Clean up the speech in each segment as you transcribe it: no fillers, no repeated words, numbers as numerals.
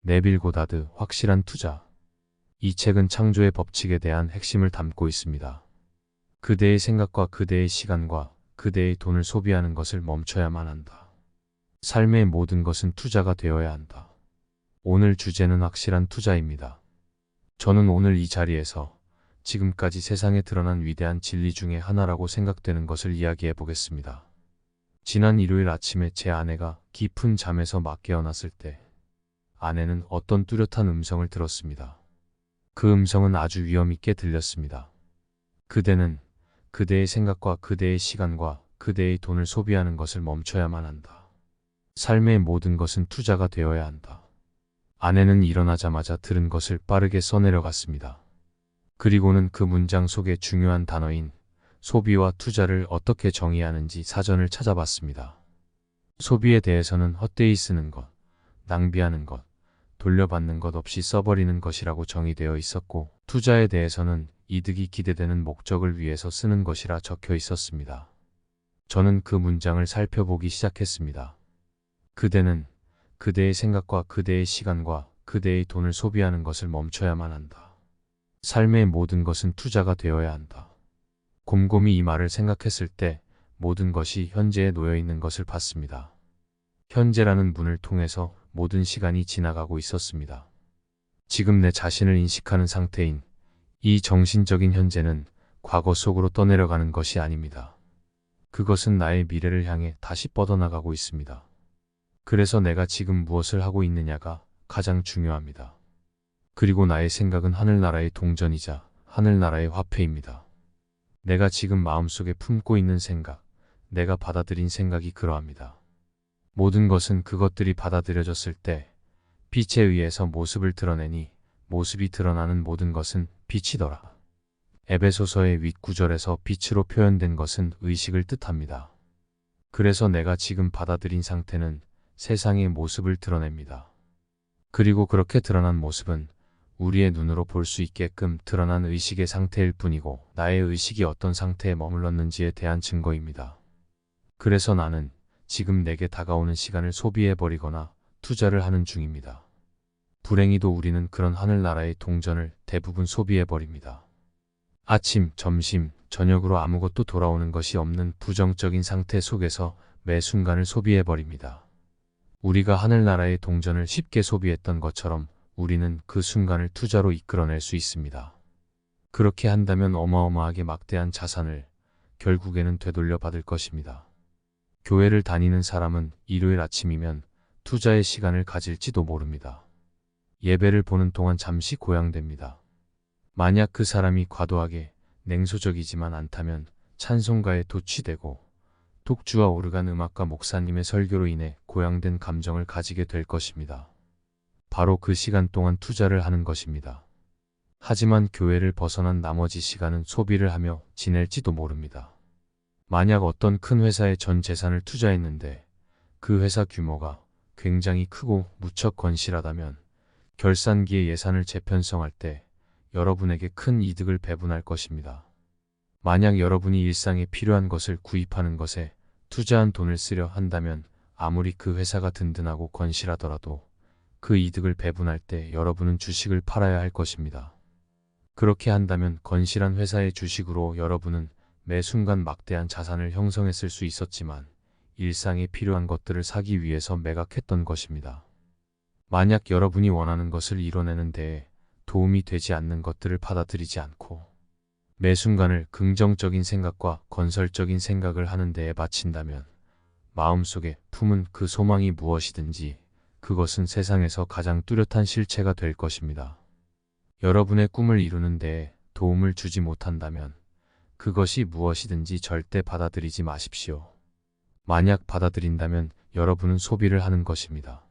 네빌 고다드 확실한 투자. 이 책은 창조의 법칙에 대한 핵심을 담고 있습니다. 그대의 생각과 그대의 시간과 그대의 돈을 소비하는 것을 멈춰야만 한다. 삶의 모든 것은 투자가 되어야 한다. 오늘 주제는 확실한 투자입니다. 저는 오늘 이 자리에서 지금까지 세상에 드러난 위대한 진리 중에 하나라고 생각되는 것을 이야기해 보겠습니다. 지난 일요일 아침에 제 아내가 깊은 잠에서 막 깨어났을 때 아내는 어떤 뚜렷한 음성을 들었습니다. 그 음성은 아주 위험 있게 들렸습니다. 그대는 그대의 생각과 그대의 시간과 그대의 돈을 소비하는 것을 멈춰야만 한다. 삶의 모든 것은 투자가 되어야 한다. 아내는 일어나자마자 들은 것을 빠르게 써내려갔습니다. 그리고는 그 문장 속의 중요한 단어인 소비와 투자를 어떻게 정의하는지 사전을 찾아봤습니다. 소비에 대해서는 헛되이 쓰는 것, 낭비하는 것, 돌려받는 것 없이 써버리는 것이라고 정의되어 있었고, 투자에 대해서는 이득이 기대되는 목적을 위해서 쓰는 것이라 적혀 있었습니다. 저는 그 문장을 살펴보기 시작했습니다. 그대는 그대의 생각과 그대의 시간과 그대의 돈을 소비하는 것을 멈춰야만 한다. 삶의 모든 것은 투자가 되어야 한다. 곰곰이 이 말을 생각했을 때 모든 것이 현재에 놓여 있는 것을 봤습니다. 현재라는 문을 통해서 모든 시간이 지나가고 있었습니다. 지금 내 자신을 인식하는 상태인 이 정신적인 현재는 과거 속으로 떠내려가는 것이 아닙니다. 그것은 나의 미래를 향해 다시 뻗어나가고 있습니다. 그래서 내가 지금 무엇을 하고 있느냐가 가장 중요합니다. 그리고 나의 생각은 하늘나라의 동전이자 하늘나라의 화폐입니다. 내가 지금 마음속에 품고 있는 생각, 내가 받아들인 생각이 그러합니다. 모든 것은 그것들이 받아들여졌을 때 빛에 의해서 모습을 드러내니 모습이 드러나는 모든 것은 빛이더라. 에베소서의 윗구절에서 빛으로 표현된 것은 의식을 뜻합니다. 그래서 내가 지금 받아들인 상태는 세상의 모습을 드러냅니다. 그리고 그렇게 드러난 모습은 우리의 눈으로 볼 수 있게끔 드러난 의식의 상태일 뿐이고, 나의 의식이 어떤 상태에 머물렀는지에 대한 증거입니다. 그래서 나는 지금 내게 다가오는 시간을 소비해버리거나 투자를 하는 중입니다. 불행히도 우리는 그런 하늘나라의 동전을 대부분 소비해버립니다. 아침, 점심, 저녁으로 아무것도 돌아오는 것이 없는 부정적인 상태 속에서 매 순간을 소비해버립니다. 우리가 하늘나라의 동전을 쉽게 소비했던 것처럼 우리는 그 순간을 투자로 이끌어낼 수 있습니다. 그렇게 한다면 어마어마하게 막대한 자산을 결국에는 되돌려 받을 것입니다. 교회를 다니는 사람은 일요일 아침이면 투자의 시간을 가질지도 모릅니다. 예배를 보는 동안 잠시 고향됩니다. 만약 그 사람이 과도하게 냉소적이지만 않다면 찬송가에 도취되고 독주와 오르간 음악과 목사님의 설교로 인해 고양된 감정을 가지게 될 것입니다. 바로 그 시간 동안 투자를 하는 것입니다. 하지만 교회를 벗어난 나머지 시간은 소비를 하며 지낼지도 모릅니다. 만약 어떤 큰 회사에 전 재산을 투자했는데 그 회사 규모가 굉장히 크고 무척 건실하다면 결산기에 예산을 재편성할 때 여러분에게 큰 이득을 배분할 것입니다. 만약 여러분이 일상에 필요한 것을 구입하는 것에 투자한 돈을 쓰려 한다면 아무리 그 회사가 든든하고 건실하더라도 그 이득을 배분할 때 여러분은 주식을 팔아야 할 것입니다. 그렇게 한다면 건실한 회사의 주식으로 여러분은 매 순간 막대한 자산을 형성했을 수 있었지만 일상에 필요한 것들을 사기 위해서 매각했던 것입니다. 만약 여러분이 원하는 것을 이뤄내는 데에 도움이 되지 않는 것들을 받아들이지 않고 매 순간을 긍정적인 생각과 건설적인 생각을 하는 데에 바친다면 마음속에 품은 그 소망이 무엇이든지 그것은 세상에서 가장 뚜렷한 실체가 될 것입니다. 여러분의 꿈을 이루는 데에 도움을 주지 못한다면 그것이 무엇이든지 절대 받아들이지 마십시오. 만약 받아들인다면 여러분은 소비를 하는 것입니다.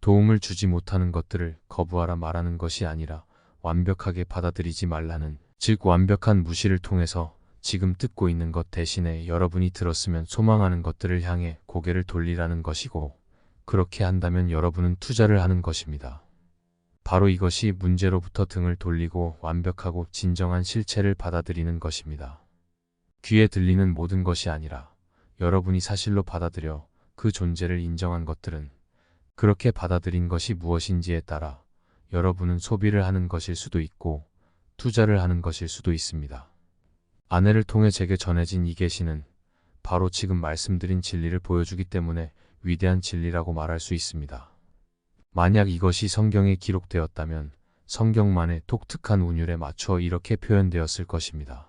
도움을 주지 못하는 것들을 거부하라 말하는 것이 아니라 완벽하게 받아들이지 말라는, 즉 완벽한 무시를 통해서 지금 듣고 있는 것 대신에 여러분이 들었으면 소망하는 것들을 향해 고개를 돌리라는 것이고, 그렇게 한다면 여러분은 투자를 하는 것입니다. 바로 이것이 문제로부터 등을 돌리고 완벽하고 진정한 실체를 받아들이는 것입니다. 귀에 들리는 모든 것이 아니라 여러분이 사실로 받아들여 그 존재를 인정한 것들은 그렇게 받아들인 것이 무엇인지에 따라 여러분은 소비를 하는 것일 수도 있고 투자를 하는 것일 수도 있습니다. 아내를 통해 제게 전해진 이 계시는 바로 지금 말씀드린 진리를 보여주기 때문에 위대한 진리라고 말할 수 있습니다. 만약 이것이 성경에 기록되었다면 성경만의 독특한 운율에 맞춰 이렇게 표현되었을 것입니다.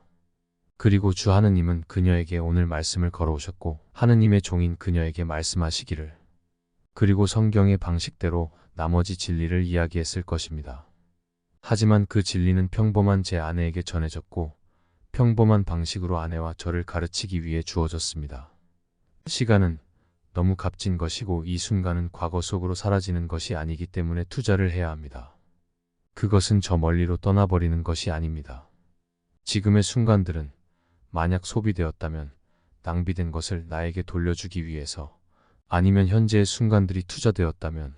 그리고 주 하느님은 그녀에게 오늘 말씀을 걸어오셨고 하느님의 종인 그녀에게 말씀하시기를, 그리고 성경의 방식대로 나머지 진리를 이야기했을 것입니다. 하지만 그 진리는 평범한 제 아내에게 전해졌고 평범한 방식으로 아내와 저를 가르치기 위해 주어졌습니다. 시간은 너무 값진 것이고 이 순간은 과거 속으로 사라지는 것이 아니기 때문에 투자를 해야 합니다. 그것은 저 멀리로 떠나버리는 것이 아닙니다. 지금의 순간들은 만약 소비되었다면 낭비된 것을 나에게 돌려주기 위해서, 아니면 현재의 순간들이 투자되었다면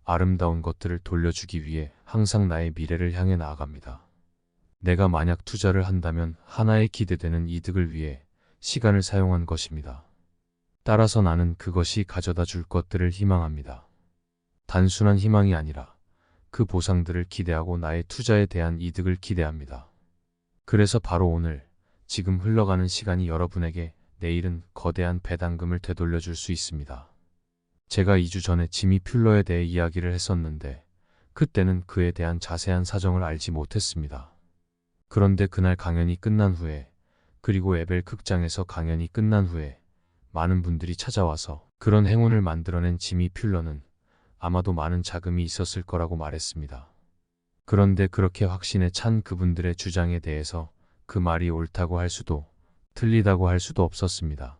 아름다운 것들을 돌려주기 위해 항상 나의 미래를 향해 나아갑니다. 내가 만약 투자를 한다면 하나의 기대되는 이득을 위해 시간을 사용한 것입니다. 따라서 나는 그것이 가져다 줄 것들을 희망합니다. 단순한 희망이 아니라 그 보상들을 기대하고 나의 투자에 대한 이득을 기대합니다. 그래서 바로 오늘, 지금 흘러가는 시간이 여러분에게 내일은 거대한 배당금을 되돌려줄 수 있습니다. 제가 2주 전에 지미 퓰러에 대해 이야기를 했었는데 그때는 그에 대한 자세한 사정을 알지 못했습니다. 그런데 그날 강연이 끝난 후에, 그리고 에벨 극장에서 강연이 끝난 후에 많은 분들이 찾아와서 그런 행운을 만들어낸 지미 퓰러는 아마도 많은 자금이 있었을 거라고 말했습니다. 그런데 그렇게 확신에 찬 그분들의 주장에 대해서 그 말이 옳다고 할 수도 틀리다고 할 수도 없었습니다.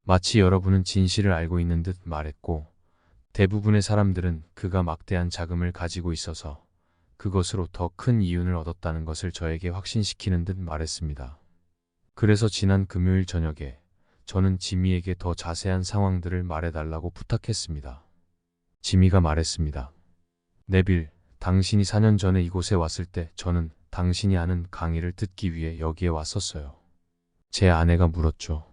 마치 여러분은 진실을 알고 있는 듯 말했고 대부분의 사람들은 그가 막대한 자금을 가지고 있어서 그것으로 더 큰 이윤을 얻었다는 것을 저에게 확신시키는 듯 말했습니다. 그래서 지난 금요일 저녁에 저는 지미에게 더 자세한 상황들을 말해달라고 부탁했습니다. 지미가 말했습니다. 네빌, 당신이 4년 전에 이곳에 왔을 때 저는 당신이 하는 강의를 듣기 위해 여기에 왔었어요. 제 아내가 물었죠.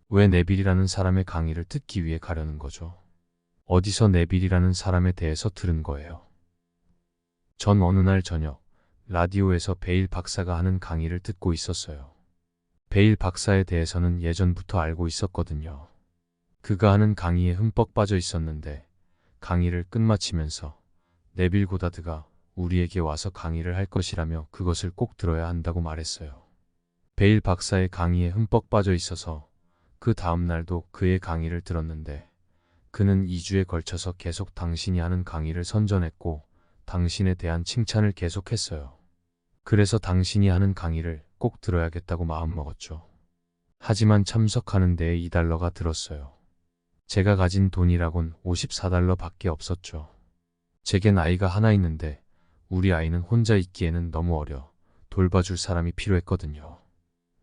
왜 네빌이라는 사람의 강의를 듣기 위해 가려는 거죠? 어디서 네빌이라는 사람에 대해서 들은 거예요? 전 어느 날 저녁 라디오에서 베일 박사가 하는 강의를 듣고 있었어요. 베일 박사에 대해서는 예전부터 알고 있었거든요. 그가 하는 강의에 흠뻑 빠져 있었는데 강의를 끝마치면서 네빌 고다드가 우리에게 와서 강의를 할 것이라며 그것을 꼭 들어야 한다고 말했어요. 베일 박사의 강의에 흠뻑 빠져 있어서 그 다음 날도 그의 강의를 들었는데 그는 2주에 걸쳐서 계속 당신이 하는 강의를 선전했고 당신에 대한 칭찬을 계속했어요. 그래서 당신이 하는 강의를 꼭 들어야겠다고 마음먹었죠. 하지만 참석하는 데에 $2가 들었어요. 제가 가진 돈이라곤 $54 밖에 없었죠. 제겐 아이가 하나 있는데 우리 아이는 혼자 있기에는 너무 어려 돌봐줄 사람이 필요했거든요.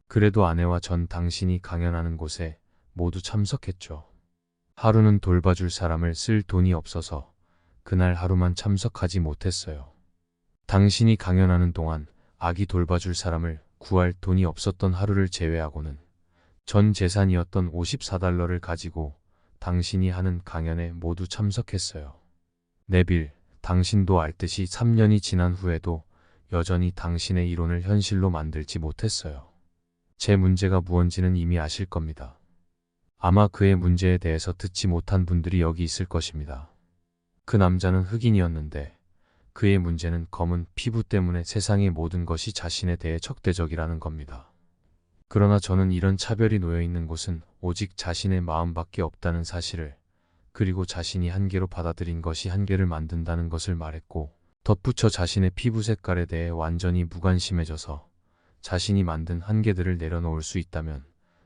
그래도 아내와 전 당신이 강연하는 곳에 모두 참석했죠. 하루는 돌봐줄 사람을 쓸 돈이 없어서 그날 하루만 참석하지 못했어요. 당신이 강연하는 동안 아기 돌봐줄 사람을 구할 돈이 없었던 하루를 제외하고는 전 재산이었던 $54를 가지고 당신이 하는 강연에 모두 참석했어요. 네빌, 당신도 알듯이 3년이 지난 후에도 여전히 당신의 이론을 현실로 만들지 못했어요. 제 문제가 무언지는 이미 아실 겁니다. 아마 그의 문제에 대해서 듣지 못한 분들이 여기 있을 것입니다. 그 남자는 흑인이었는데 그의 문제는 검은 피부 때문에 세상의 모든 것이 자신에 대해 적대적이라는 겁니다. 그러나 저는 이런 차별이 놓여 있는 곳은 오직 자신의 마음밖에 없다는 사실을, 그리고 자신이 한계로 받아들인 것이 한계를 만든다는 것을 말했고, 덧붙여 자신의 피부 색깔에 대해 완전히 무관심해져서 자신이 만든 한계들을 내려놓을 수 있다면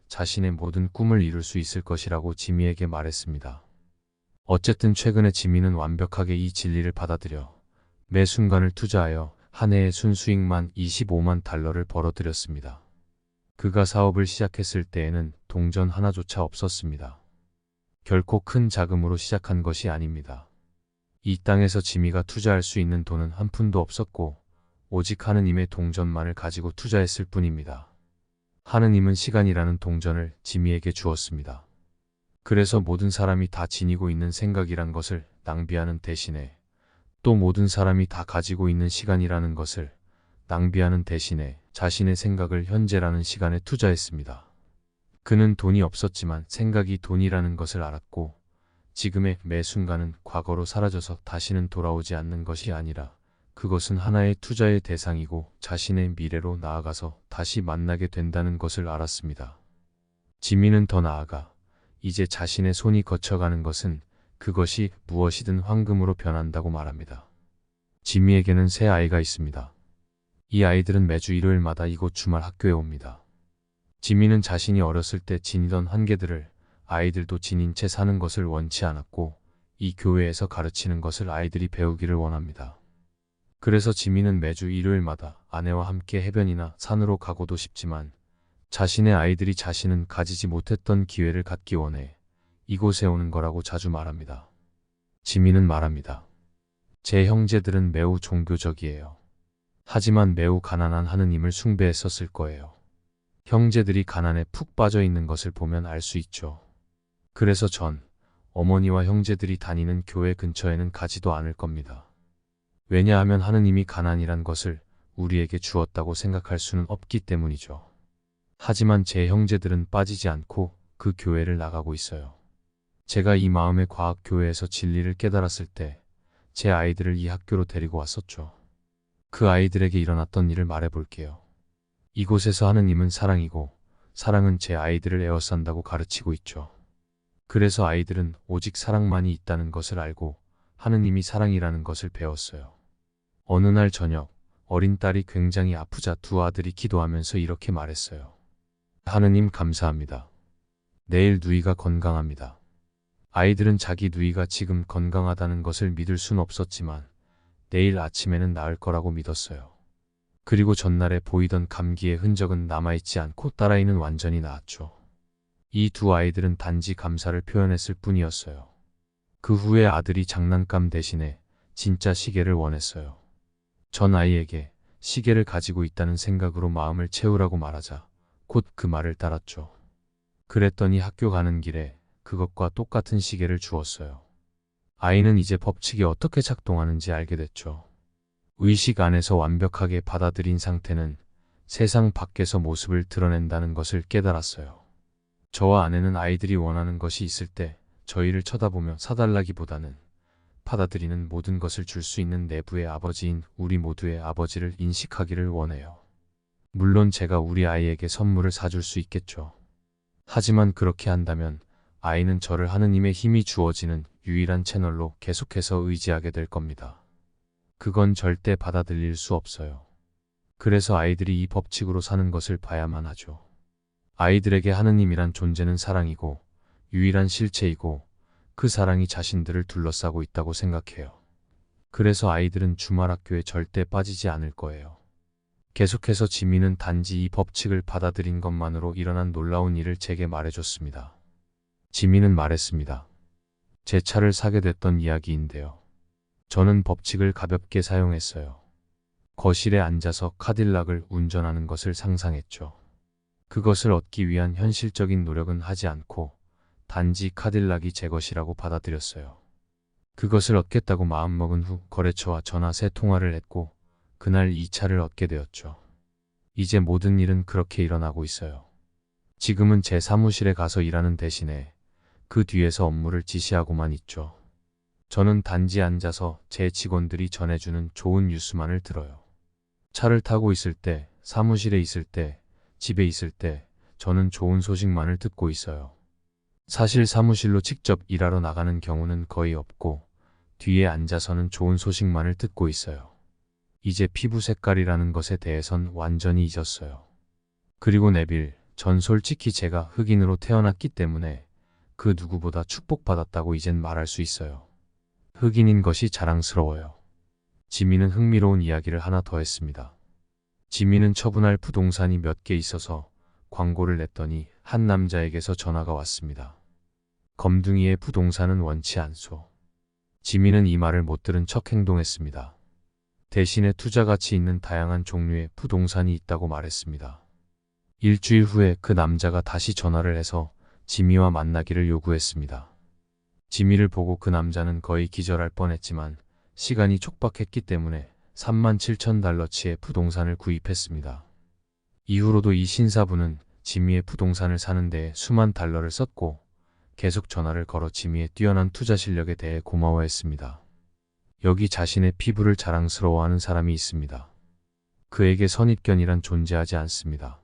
자신의 모든 꿈을 이룰 수 있을 것이라고 지미에게 말했습니다. 어쨌든 최근에 지미는 완벽하게 이 진리를 받아들여 매 순간을 투자하여 한 해의 순수익만 $25만 벌어들였습니다. 그가 사업을 시작했을 때에는 동전 하나조차 없었습니다. 결코 큰 자금으로 시작한 것이 아닙니다. 이 땅에서 지미가 투자할 수 있는 돈은 한 푼도 없었고 오직 하느님의 동전만을 가지고 투자했을 뿐입니다. 하느님은 시간이라는 동전을 지미에게 주었습니다. 그래서 모든 사람이 다 지니고 있는 생각이란 것을 낭비하는 대신에, 또 모든 사람이 다 가지고 있는 시간이라는 것을 낭비하는 대신에 자신의 생각을 현재라는 시간에 투자했습니다. 그는 돈이 없었지만 생각이 돈이라는 것을 알았고, 지금의 매 순간은 과거로 사라져서 다시는 돌아오지 않는 것이 아니라 그것은 하나의 투자의 대상이고 자신의 미래로 나아가서 다시 만나게 된다는 것을 알았습니다. 지민은 더 나아가 이제 자신의 손이 거쳐가는 것은 그것이 무엇이든 황금으로 변한다고 말합니다. 지미에게는 세 아이가 있습니다. 이 아이들은 매주 일요일마다 이곳 주말 학교에 옵니다. 지미는 자신이 어렸을 때 지니던 한계들을 아이들도 지닌 채 사는 것을 원치 않았고, 이 교회에서 가르치는 것을 아이들이 배우기를 원합니다. 그래서 지미는 매주 일요일마다 아내와 함께 해변이나 산으로 가고도 싶지만 자신의 아이들이 자신은 가지지 못했던 기회를 갖기 원해 이곳에 오는 거라고 자주 말합니다. 지미는 말합니다. 제 형제들은 매우 종교적이에요. 하지만 매우 가난한 하느님을 숭배했었을 거예요. 형제들이 가난에 푹 빠져 있는 것을 보면 알 수 있죠. 그래서 전 어머니와 형제들이 다니는 교회 근처에는 가지도 않을 겁니다. 왜냐하면 하느님이 가난이란 것을 우리에게 주었다고 생각할 수는 없기 때문이죠. 하지만 제 형제들은 빠지지 않고 그 교회를 나가고 있어요. 제가 이 마음의 과학교회에서 진리를 깨달았을 때 제 아이들을 이 학교로 데리고 왔었죠. 그 아이들에게 일어났던 일을 말해볼게요. 이곳에서 하느님은 사랑이고 사랑은 제 아이들을 에워싼다고 가르치고 있죠. 그래서 아이들은 오직 사랑만이 있다는 것을 알고 하느님이 사랑이라는 것을 배웠어요. 어느 날 저녁 어린 딸이 굉장히 아프자 두 아들이 기도하면서 이렇게 말했어요. 하느님 감사합니다. 내일 누이가 건강합니다. 아이들은 자기 누이가 지금 건강하다는 것을 믿을 순 없었지만 내일 아침에는 나을 거라고 믿었어요. 그리고 전날에 보이던 감기의 흔적은 남아있지 않고 딸아이는 완전히 나았죠. 이 두 아이들은 단지 감사를 표현했을 뿐이었어요. 그 후에 아들이 장난감 대신에 진짜 시계를 원했어요. 전 아이에게 시계를 가지고 있다는 생각으로 마음을 채우라고 말하자 곧 그 말을 따랐죠. 그랬더니 학교 가는 길에 그것과 똑같은 시계를 주었어요. 아이는 이제 법칙이 어떻게 작동하는지 알게 됐죠. 의식 안에서 완벽하게 받아들인 상태는 세상 밖에서 모습을 드러낸다는 것을 깨달았어요. 저와 아내는 아이들이 원하는 것이 있을 때 저희를 쳐다보며 사달라기보다는 받아들이는 모든 것을 줄 수 있는 내부의 아버지인 우리 모두의 아버지를 인식하기를 원해요. 물론 제가 우리 아이에게 선물을 사줄 수 있겠죠. 하지만 그렇게 한다면 아이는 저를 하느님의 힘이 주어지는 유일한 채널로 계속해서 의지하게 될 겁니다. 그건 절대 받아들일 수 없어요. 그래서 아이들이 이 법칙으로 사는 것을 봐야만 하죠. 아이들에게 하느님이란 존재는 사랑이고 유일한 실체이고 그 사랑이 자신들을 둘러싸고 있다고 생각해요. 그래서 아이들은 주말 학교에 절대 빠지지 않을 거예요. 계속해서 지민은 단지 이 법칙을 받아들인 것만으로 일어난 놀라운 일을 제게 말해줬습니다. 지민은 말했습니다. 제 차를 사게 됐던 이야기인데요. 저는 법칙을 가볍게 사용했어요. 거실에 앉아서 카딜락을 운전하는 것을 상상했죠. 그것을 얻기 위한 현실적인 노력은 하지 않고 단지 카딜락이 제 것이라고 받아들였어요. 그것을 얻겠다고 마음먹은 후 거래처와 전화 3통화를 했고 그날 이 차를 얻게 되었죠. 이제 모든 일은 그렇게 일어나고 있어요. 지금은 제 사무실에 가서 일하는 대신에 그 뒤에서 업무를 지시하고만 있죠. 저는 단지 앉아서 제 직원들이 전해주는 좋은 뉴스만을 들어요. 차를 타고 있을 때, 사무실에 있을 때, 집에 있을 때 저는 좋은 소식만을 듣고 있어요. 사실 사무실로 직접 일하러 나가는 경우는 거의 없고 뒤에 앉아서는 좋은 소식만을 듣고 있어요. 이제 피부 색깔이라는 것에 대해선 완전히 잊었어요. 그리고 내빌, 전 솔직히 제가 흑인으로 태어났기 때문에 그 누구보다 축복받았다고 이젠 말할 수 있어요. 흑인인 것이 자랑스러워요. 지민은 흥미로운 이야기를 하나 더 했습니다. 지민은 처분할 부동산이 몇 개 있어서 광고를 냈더니 한 남자에게서 전화가 왔습니다. 검둥이의 부동산은 원치 않소. 지민은 이 말을 못 들은 척 행동했습니다. 대신에 투자 가치 있는 다양한 종류의 부동산이 있다고 말했습니다. 일주일 후에 그 남자가 다시 전화를 해서 지미와 만나기를 요구했습니다. 지미를 보고 그 남자는 거의 기절할 뻔했지만 시간이 촉박했기 때문에 37,000달러치의 부동산을 구입했습니다. 이후로도 이 신사부는 지미의 부동산을 사는 데에 수만 달러를 썼고 계속 전화를 걸어 지미의 뛰어난 투자 실력에 대해 고마워했습니다. 여기 자신의 피부를 자랑스러워하는 사람이 있습니다. 그에게 선입견이란 존재하지 않습니다.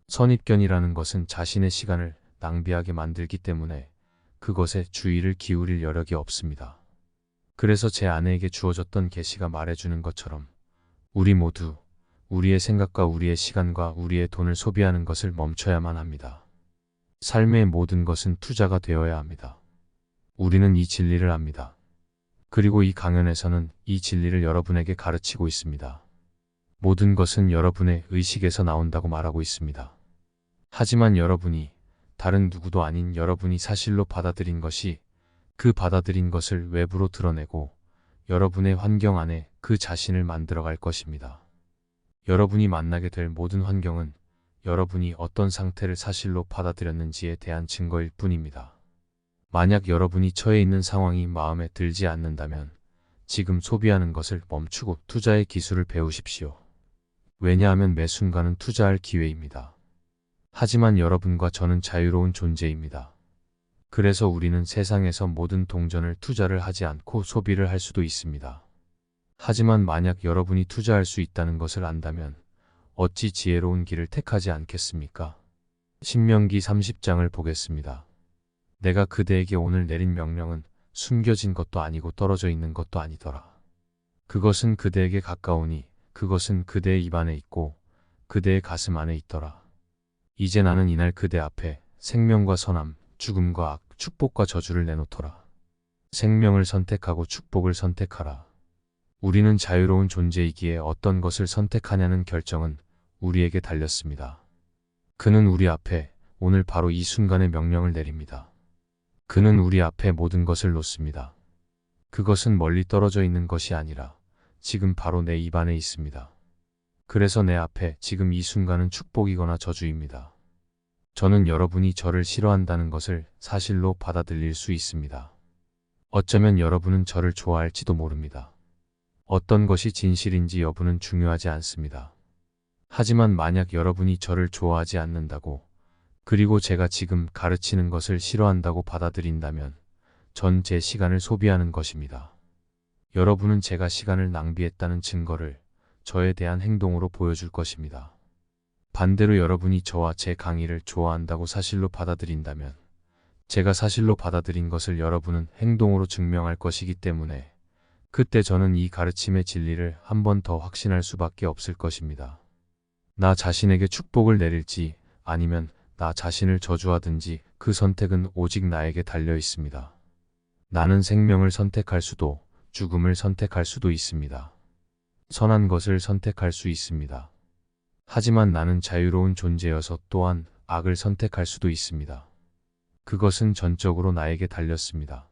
선입견이라는 것은 자신의 시간을 낭비하게 만들기 때문에 그것에 주의를 기울일 여력이 없습니다. 그래서 제 아내에게 주어졌던 계시가 말해주는 것처럼 우리 모두 우리의 생각과 우리의 시간과 우리의 돈을 소비하는 것을 멈춰야만 합니다. 삶의 모든 것은 투자가 되어야 합니다. 우리는 이 진리를 압니다. 그리고 이 강연에서는 이 진리를 여러분에게 가르치고 있습니다. 모든 것은 여러분의 의식에서 나온다고 말하고 있습니다. 하지만 여러분이 다른 누구도 아닌 여러분이 사실로 받아들인 것이 그 받아들인 것을 외부로 드러내고 여러분의 환경 안에 그 자신을 만들어갈 것입니다. 여러분이 만나게 될 모든 환경은 여러분이 어떤 상태를 사실로 받아들였는지에 대한 증거일 뿐입니다. 만약 여러분이 처해 있는 상황이 마음에 들지 않는다면 지금 소비하는 것을 멈추고 투자의 기술을 배우십시오. 왜냐하면 매 순간은 투자할 기회입니다. 하지만 여러분과 저는 자유로운 존재입니다. 그래서 우리는 세상에서 모든 동전을 투자를 하지 않고 소비를 할 수도 있습니다. 하지만 만약 여러분이 투자할 수 있다는 것을 안다면 어찌 지혜로운 길을 택하지 않겠습니까? 신명기 30장을 보겠습니다. 내가 그대에게 오늘 내린 명령은 숨겨진 것도 아니고 떨어져 있는 것도 아니더라. 그것은 그대에게 가까우니 그것은 그대의 입 안에 있고 그대의 가슴 안에 있더라. 이제 나는 이날 그대 앞에 생명과 선함, 죽음과 악, 축복과 저주를 내놓더라. 생명을 선택하고 축복을 선택하라. 우리는 자유로운 존재이기에 어떤 것을 선택하냐는 결정은 우리에게 달렸습니다. 그는 우리 앞에 오늘 바로 이 순간에 명령을 내립니다. 그는 우리 앞에 모든 것을 놓습니다. 그것은 멀리 떨어져 있는 것이 아니라 지금 바로 내 입 안에 있습니다. 그래서 내 앞에 지금 이 순간은 축복이거나 저주입니다. 저는 여러분이 저를 싫어한다는 것을 사실로 받아들일 수 있습니다. 어쩌면 여러분은 저를 좋아할지도 모릅니다. 어떤 것이 진실인지 여부는 중요하지 않습니다. 하지만 만약 여러분이 저를 좋아하지 않는다고 그리고 제가 지금 가르치는 것을 싫어한다고 받아들인다면 전 제 시간을 소비하는 것입니다. 여러분은 제가 시간을 낭비했다는 증거를 저에 대한 행동으로 보여줄 것입니다. 반대로 여러분이 저와 제 강의를 좋아한다고 사실로 받아들인다면 제가 사실로 받아들인 것을 여러분은 행동으로 증명할 것이기 때문에 그때 저는 이 가르침의 진리를 한 번 더 확신할 수밖에 없을 것입니다. 나 자신에게 축복을 내릴지 아니면 나 자신을 저주하든지 그 선택은 오직 나에게 달려 있습니다. 나는 생명을 선택할 수도 죽음을 선택할 수도 있습니다. 선한 것을 선택할 수 있습니다. 하지만 나는 자유로운 존재여서 또한 악을 선택할 수도 있습니다. 그것은 전적으로 나에게 달렸습니다.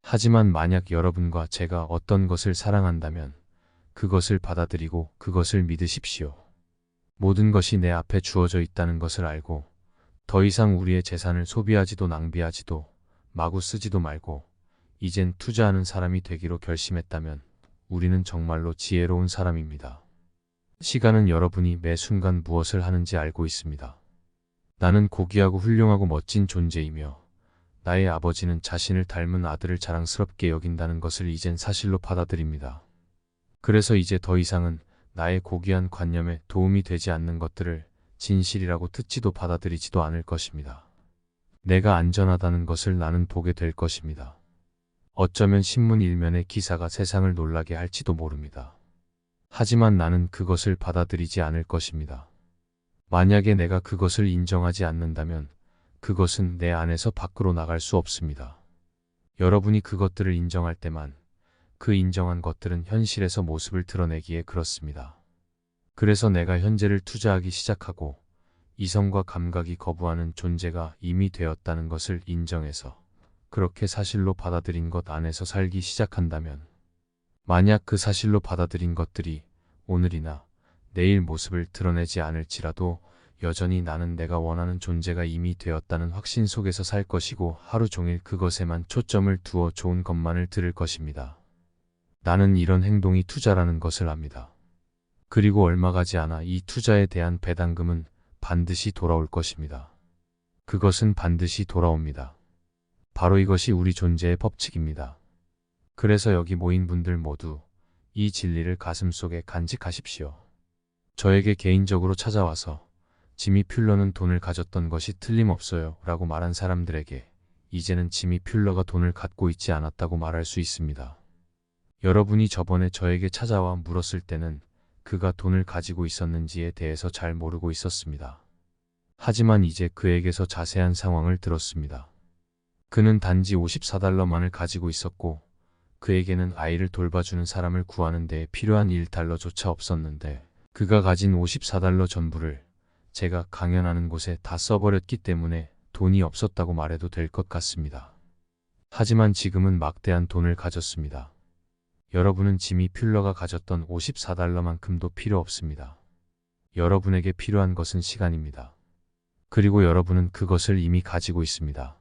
하지만 만약 여러분과 제가 어떤 것을 사랑한다면 그것을 받아들이고 그것을 믿으십시오. 모든 것이 내 앞에 주어져 있다는 것을 알고 더 이상 우리의 재산을 소비하지도 낭비하지도 마구 쓰지도 말고 이젠 투자하는 사람이 되기로 결심했다면 우리는 정말로 지혜로운 사람입니다. 시간은 여러분이 매 순간 무엇을 하는지 알고 있습니다. 나는 고귀하고 훌륭하고 멋진 존재이며 나의 아버지는 자신을 닮은 아들을 자랑스럽게 여긴다는 것을 이젠 사실로 받아들입니다. 그래서 이제 더 이상은 나의 고귀한 관념에 도움이 되지 않는 것들을 진실이라고 듣지도 받아들이지도 않을 것입니다. 내가 안전하다는 것을 나는 보게 될 것입니다. 어쩌면 신문 일면의 기사가 세상을 놀라게 할지도 모릅니다. 하지만 나는 그것을 받아들이지 않을 것입니다. 만약에 내가 그것을 인정하지 않는다면 그것은 내 안에서 밖으로 나갈 수 없습니다. 여러분이 그것들을 인정할 때만 그 인정한 것들은 현실에서 모습을 드러내기에 그렇습니다. 그래서 내가 현재를 투자하기 시작하고 이성과 감각이 거부하는 존재가 이미 되었다는 것을 인정해서 그렇게 사실로 받아들인 것 안에서 살기 시작한다면 만약 그 사실로 받아들인 것들이 오늘이나 내일 모습을 드러내지 않을지라도 여전히 나는 내가 원하는 존재가 이미 되었다는 확신 속에서 살 것이고 하루 종일 그것에만 초점을 두어 좋은 것만을 들을 것입니다. 나는 이런 행동이 투자라는 것을 압니다. 그리고 얼마 가지 않아 이 투자에 대한 배당금은 반드시 돌아올 것입니다. 그것은 반드시 돌아옵니다. 바로 이것이 우리 존재의 법칙입니다. 그래서 여기 모인 분들 모두 이 진리를 가슴속에 간직하십시오. 저에게 개인적으로 찾아와서 지미 퓰러는 돈을 가졌던 것이 틀림없어요 라고 말한 사람들에게 이제는 지미 퓰러가 돈을 갖고 있지 않았다고 말할 수 있습니다. 여러분이 저번에 저에게 찾아와 물었을 때는 그가 돈을 가지고 있었는지에 대해서 잘 모르고 있었습니다. 하지만 이제 그에게서 자세한 상황을 들었습니다. 그는 단지 54달러만을 가지고 있었고 그에게는 아이를 돌봐주는 사람을 구하는 데 필요한 1달러조차 없었는데 그가 가진 54달러 전부를 제가 강연하는 곳에 다 써버렸기 때문에 돈이 없었다고 말해도 될 것 같습니다. 하지만 지금은 막대한 돈을 가졌습니다. 여러분은 지미 퓰러가 가졌던 54달러만큼도 필요 없습니다. 여러분에게 필요한 것은 시간입니다. 그리고 여러분은 그것을 이미 가지고 있습니다.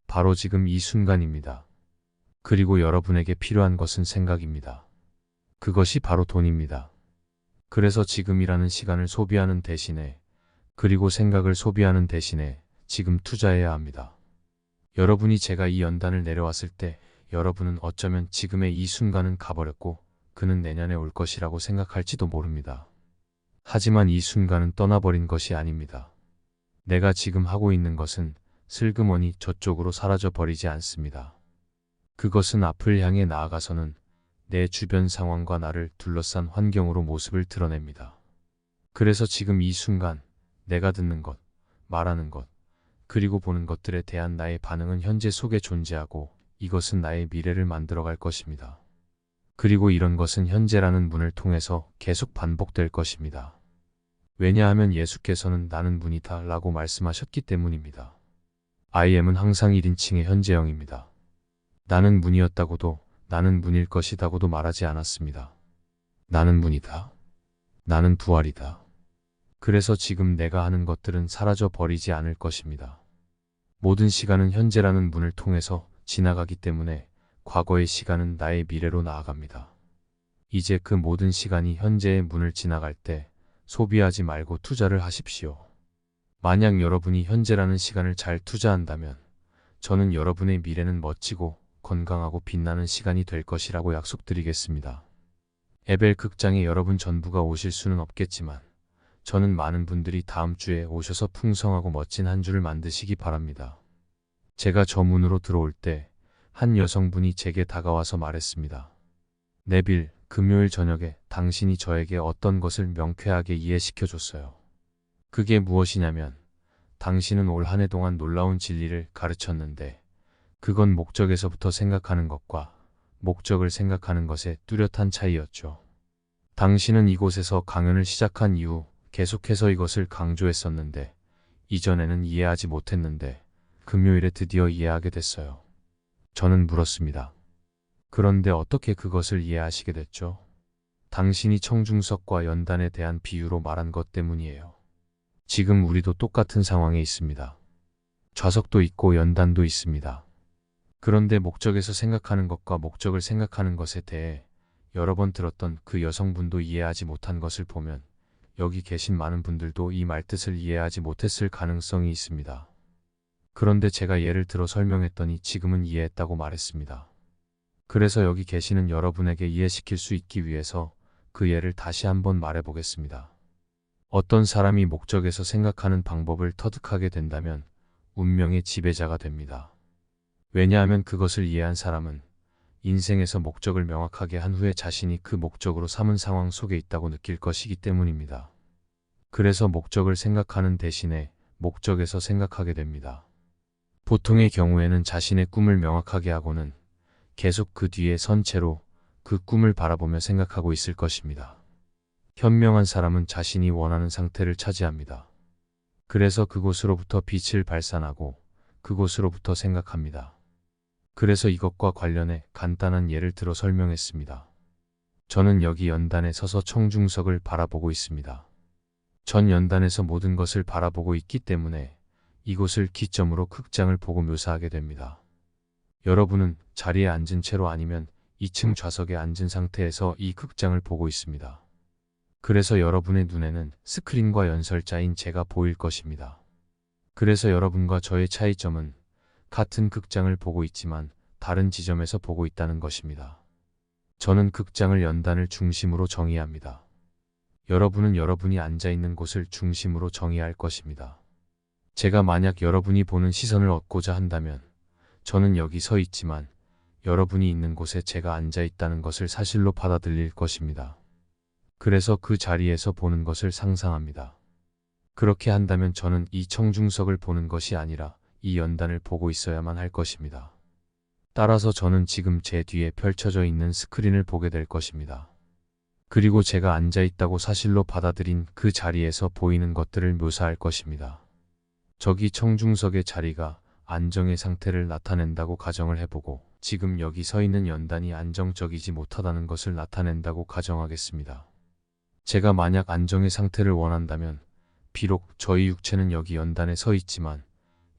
바로 지금 이 순간입니다. 그리고 여러분에게 필요한 것은 생각입니다. 그것이 바로 돈입니다. 그래서 지금이라는 시간을 소비하는 대신에 그리고 생각을 소비하는 대신에 지금 투자해야 합니다. 여러분이 제가 이 연단을 내려왔을 때 여러분은 어쩌면 지금의 이 순간은 가버렸고 그는 내년에 올 것이라고 생각할지도 모릅니다. 하지만 이 순간은 떠나버린 것이 아닙니다. 내가 지금 하고 있는 것은 슬그머니 저쪽으로 사라져 버리지 않습니다. 그것은 앞을 향해 나아가서는 내 주변 상황과 나를 둘러싼 환경으로 모습을 드러냅니다. 그래서 지금 이 순간 내가 듣는 것, 말하는 것, 그리고 보는 것들에 대한 나의 반응은 현재 속에 존재하고 이것은 나의 미래를 만들어갈 것입니다. 그리고 이런 것은 현재라는 문을 통해서 계속 반복될 것입니다. 왜냐하면 예수께서는 나는 문이다 라고 말씀하셨기 때문입니다. I am은 항상 1인칭의 현재형입니다. 나는 문이었다고도 나는 문일 것이다고도 말하지 않았습니다. 나는 문이다. 나는 부활이다. 그래서 지금 내가 하는 것들은 사라져 버리지 않을 것입니다. 모든 시간은 현재라는 문을 통해서 지나가기 때문에 과거의 시간은 나의 미래로 나아갑니다. 이제 그 모든 시간이 현재의 문을 지나갈 때 소비하지 말고 투자를 하십시오. 만약 여러분이 현재라는 시간을 잘 투자한다면 저는 여러분의 미래는 멋지고 건강하고 빛나는 시간이 될 것이라고 약속드리겠습니다. 에벨 극장에 여러분 전부가 오실 수는 없겠지만 저는 많은 분들이 다음 주에 오셔서 풍성하고 멋진 한 주를 만드시기 바랍니다. 제가 저 문으로 들어올 때 한 여성분이 제게 다가와서 말했습니다. 네빌, 금요일 저녁에 당신이 저에게 어떤 것을 명쾌하게 이해시켜줬어요. 그게 무엇이냐면 당신은 올 한 해 동안 놀라운 진리를 가르쳤는데 그건 목적에서부터 생각하는 것과 목적을 생각하는 것의 뚜렷한 차이였죠. 당신은 이곳에서 강연을 시작한 이후 계속해서 이것을 강조했었는데 이전에는 이해하지 못했는데 금요일에 드디어 이해하게 됐어요. 저는 물었습니다. 그런데 어떻게 그것을 이해하시게 됐죠? 당신이 청중석과 연단에 대한 비유로 말한 것 때문이에요. 지금 우리도 똑같은 상황에 있습니다. 좌석도 있고 연단도 있습니다. 그런데 목적에서 생각하는 것과 목적을 생각하는 것에 대해 여러 번 들었던 그 여성분도 이해하지 못한 것을 보면 여기 계신 많은 분들도 이 말뜻을 이해하지 못했을 가능성이 있습니다. 그런데 제가 예를 들어 설명했더니 지금은 이해했다고 말했습니다. 그래서 여기 계시는 여러분에게 이해시킬 수 있기 위해서 그 예를 다시 한번 말해보겠습니다. 어떤 사람이 목적에서 생각하는 방법을 터득하게 된다면 운명의 지배자가 됩니다. 왜냐하면 그것을 이해한 사람은 인생에서 목적을 명확하게 한 후에 자신이 그 목적으로 삼은 상황 속에 있다고 느낄 것이기 때문입니다. 그래서 목적을 생각하는 대신에 목적에서 생각하게 됩니다. 보통의 경우에는 자신의 꿈을 명확하게 하고는 계속 그 뒤에 선 채로 그 꿈을 바라보며 생각하고 있을 것입니다. 현명한 사람은 자신이 원하는 상태를 차지합니다. 그래서 그곳으로부터 빛을 발산하고 그곳으로부터 생각합니다. 그래서 이것과 관련해 간단한 예를 들어 설명했습니다. 저는 여기 연단에 서서 청중석을 바라보고 있습니다. 전 연단에서 모든 것을 바라보고 있기 때문에 이곳을 기점으로 극장을 보고 묘사하게 됩니다. 여러분은 자리에 앉은 채로 아니면 2층 좌석에 앉은 상태에서 이 극장을 보고 있습니다. 그래서 여러분의 눈에는 스크린과 연설자인 제가 보일 것입니다. 그래서 여러분과 저의 차이점은 같은 극장을 보고 있지만 다른 지점에서 보고 있다는 것입니다. 저는 극장을 연단을 중심으로 정의합니다. 여러분은 여러분이 앉아있는 곳을 중심으로 정의할 것입니다. 제가 만약 여러분이 보는 시선을 얻고자 한다면 저는 여기 서 있지만 여러분이 있는 곳에 제가 앉아있다는 것을 사실로 받아들일 것입니다. 그래서 그 자리에서 보는 것을 상상합니다. 그렇게 한다면 저는 이 청중석을 보는 것이 아니라 이 연단을 보고 있어야만 할 것입니다. 따라서 저는 지금 제 뒤에 펼쳐져 있는 스크린을 보게 될 것입니다. 그리고 제가 앉아있다고 사실로 받아들인 그 자리에서 보이는 것들을 묘사할 것입니다. 저기 청중석의 자리가 안정의 상태를 나타낸다고 가정을 해보고 지금 여기 서 있는 연단이 안정적이지 못하다는 것을 나타낸다고 가정하겠습니다. 제가 만약 안정의 상태를 원한다면 비록 저희 육체는 여기 연단에 서 있지만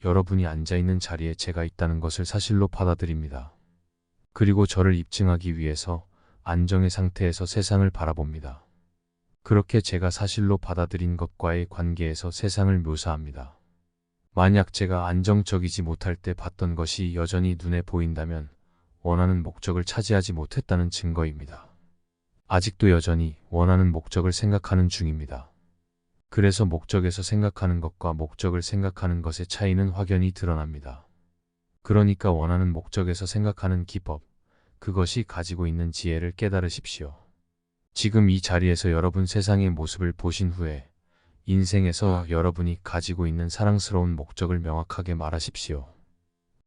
여러분이 앉아있는 자리에 제가 있다는 것을 사실로 받아들입니다. 그리고 저를 입증하기 위해서 안정의 상태에서 세상을 바라봅니다. 그렇게 제가 사실로 받아들인 것과의 관계에서 세상을 묘사합니다. 만약 제가 안정적이지 못할 때 봤던 것이 여전히 눈에 보인다면 원하는 목적을 차지하지 못했다는 증거입니다. 아직도 여전히 원하는 목적을 생각하는 중입니다. 그래서 목적에서 생각하는 것과 목적을 생각하는 것의 차이는 확연히 드러납니다. 그러니까 원하는 목적에서 생각하는 기법, 그것이 가지고 있는 지혜를 깨달으십시오. 지금 이 자리에서 여러분 세상의 모습을 보신 후에 인생에서 여러분이 가지고 있는 사랑스러운 목적을 명확하게 말하십시오.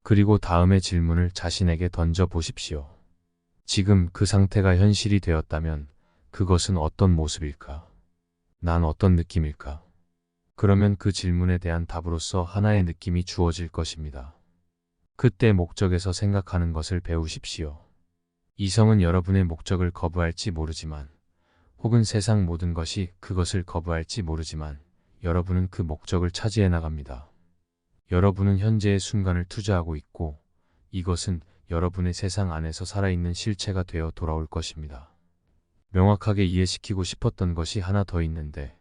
그리고 다음의 질문을 자신에게 던져 보십시오. 지금 그 상태가 현실이 되었다면 그것은 어떤 모습일까? 난 어떤 느낌일까? 그러면 그 질문에 대한 답으로서 하나의 느낌이 주어질 것입니다. 그때 목적에서 생각하는 것을 배우십시오. 이성은 여러분의 목적을 거부할지 모르지만 혹은 세상 모든 것이 그것을 거부할지 모르지만 여러분은 그 목적을 차지해 나갑니다. 여러분은 현재의 순간을 투자하고 있고 이것은 여러분의 세상 안에서 살아있는 실체가 되어 돌아올 것입니다. 명확하게 이해시키고 싶었던 것이 하나 더 있는데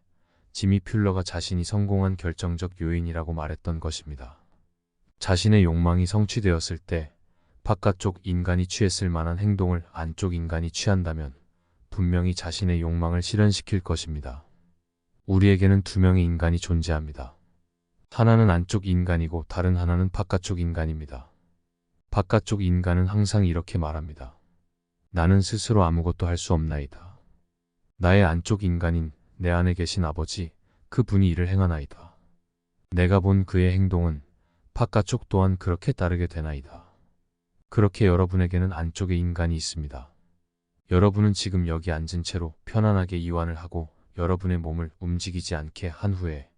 지미 퓰러가 자신이 성공한 결정적 요인이라고 말했던 것입니다. 자신의 욕망이 성취되었을 때 바깥쪽 인간이 취했을 만한 행동을 안쪽 인간이 취한다면 분명히 자신의 욕망을 실현시킬 것입니다. 우리에게는 두 명의 인간이 존재합니다. 하나는 안쪽 인간이고 다른 하나는 바깥쪽 인간입니다. 바깥쪽 인간은 항상 이렇게 말합니다. 나는 스스로 아무것도 할 수 없나이다. 나의 안쪽 인간인 내 안에 계신 아버지, 그분이 이를 행하나이다. 내가 본 그의 행동은 바깥쪽 또한 그렇게 따르게 되나이다. 그렇게 여러분에게는 안쪽의 인간이 있습니다. 여러분은 지금 여기 앉은 채로 편안하게 이완을 하고 여러분의 몸을 움직이지 않게 한 후에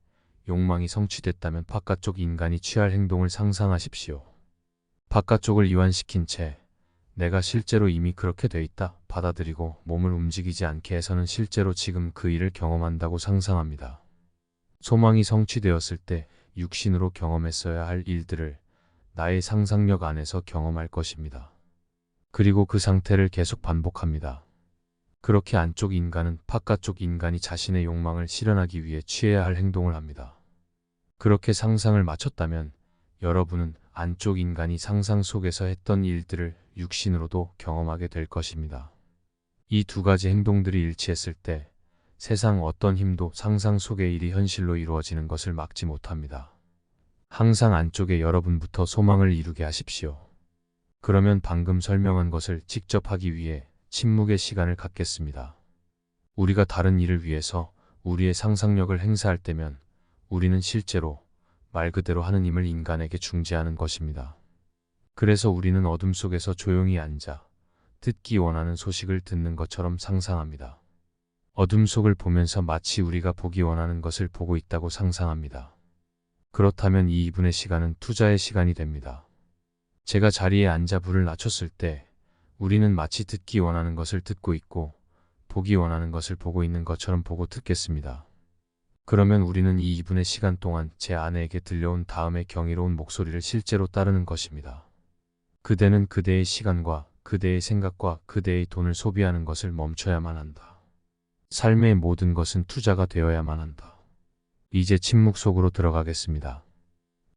욕망이 성취됐다면 바깥쪽 인간이 취할 행동을 상상하십시오. 바깥쪽을 이완시킨 채 내가 실제로 이미 그렇게 돼 있다 받아들이고 몸을 움직이지 않게 해서는 실제로 지금 그 일을 경험한다고 상상합니다. 소망이 성취되었을 때 육신으로 경험했어야 할 일들을 나의 상상력 안에서 경험할 것입니다. 그리고 그 상태를 계속 반복합니다. 그렇게 안쪽 인간은 바깥쪽 인간이 자신의 욕망을 실현하기 위해 취해야 할 행동을 합니다. 그렇게 상상을 마쳤다면 여러분은 안쪽 인간이 상상 속에서 했던 일들을 육신으로도 경험하게 될 것입니다. 이 두 가지 행동들이 일치했을 때 세상 어떤 힘도 상상 속의 일이 현실로 이루어지는 것을 막지 못합니다. 항상 안쪽에 여러분부터 소망을 이루게 하십시오. 그러면 방금 설명한 것을 직접 하기 위해 침묵의 시간을 갖겠습니다. 우리가 다른 일을 위해서 우리의 상상력을 행사할 때면 우리는 실제로 말 그대로 하느님을 인간에게 중재하는 것입니다. 그래서 우리는 어둠 속에서 조용히 앉아 듣기 원하는 소식을 듣는 것처럼 상상합니다. 어둠 속을 보면서 마치 우리가 보기 원하는 것을 보고 있다고 상상합니다. 그렇다면 이 2분의 시간은 투자의 시간이 됩니다. 제가 자리에 앉아 불을 낮췄을 때 우리는 마치 듣기 원하는 것을 듣고 있고 보기 원하는 것을 보고 있는 것처럼 보고 듣겠습니다. 그러면 우리는 이 2분의 시간 동안 제 아내에게 들려온 다음의 경이로운 목소리를 실제로 따르는 것입니다. 그대는 그대의 시간과 그대의 생각과 그대의 돈을 소비하는 것을 멈춰야만 한다. 삶의 모든 것은 투자가 되어야만 한다. 이제 침묵 속으로 들어가겠습니다.